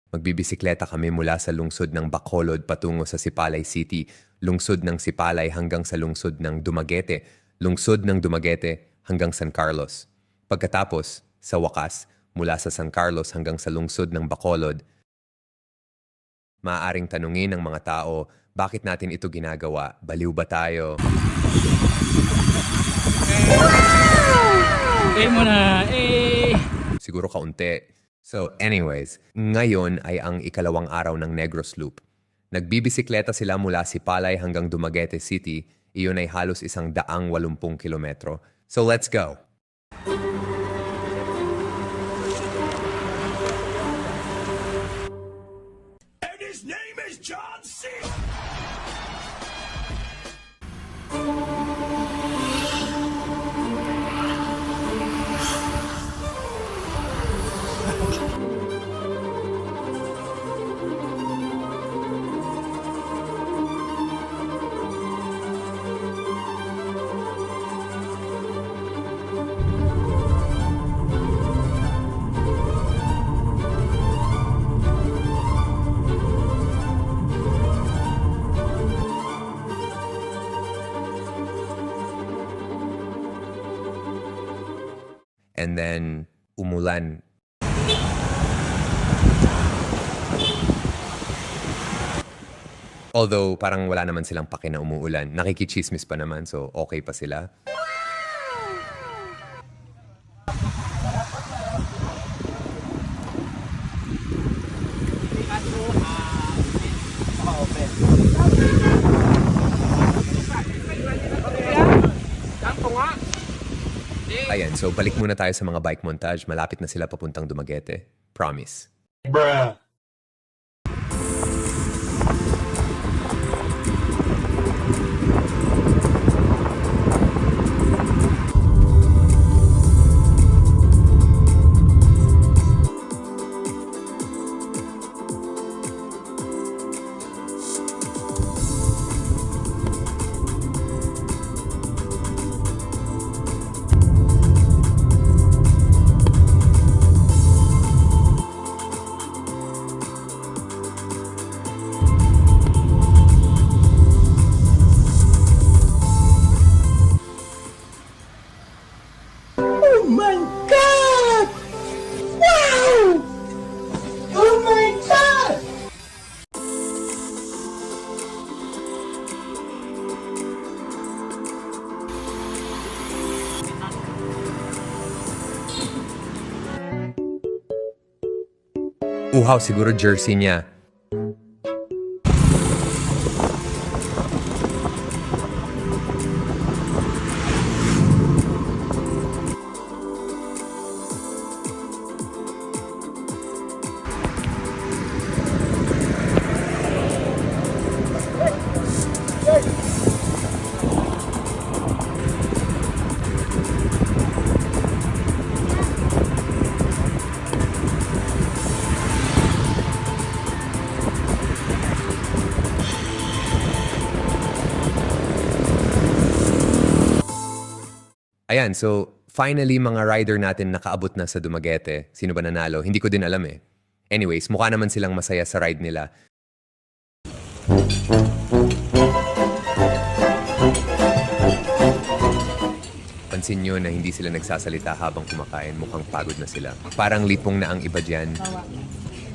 Magbibisikleta kami mula sa lungsod ng Bacolod patungo sa Sipalay City, lungsod ng Sipalay hanggang sa lungsod ng Dumaguete, lungsod ng Dumaguete hanggang San Carlos. Pagkatapos, sa wakas, mula sa San Carlos hanggang sa lungsod ng Bacolod, maaaring tanungin ng mga tao, bakit natin ito ginagawa? Baliw ba tayo? Mo na, eh! Siguro kaunti. So anyways, ngayon ay ang ikalawang araw ng Negros Loop. Nagbibisikleta sila mula Sipalay hanggang Dumaguete City. Iyon ay halos 180 kilometro. So let's go! And his name is John C. And then, umulan. Although, parang wala naman silang pake na umuulan. Nakikichismis pa naman, so okay pa sila. Ayan, so balik muna tayo sa mga bike montage. Malapit na sila papuntang Dumaguete. Promise. Bruh. Oh my God! Wow! Oh my God! Uhaw, siguro jersey niya. Ayan, so finally mga rider natin nakaabot na sa Dumaguete. Sino ba nanalo? Hindi ko din alam eh. Anyways, mukha naman silang masaya sa ride nila. Pansin nyo na hindi sila nagsasalita habang kumakain. Mukhang pagod na sila. Parang lipong na ang iba dyan. In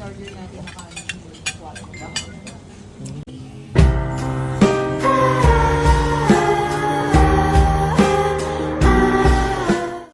order natin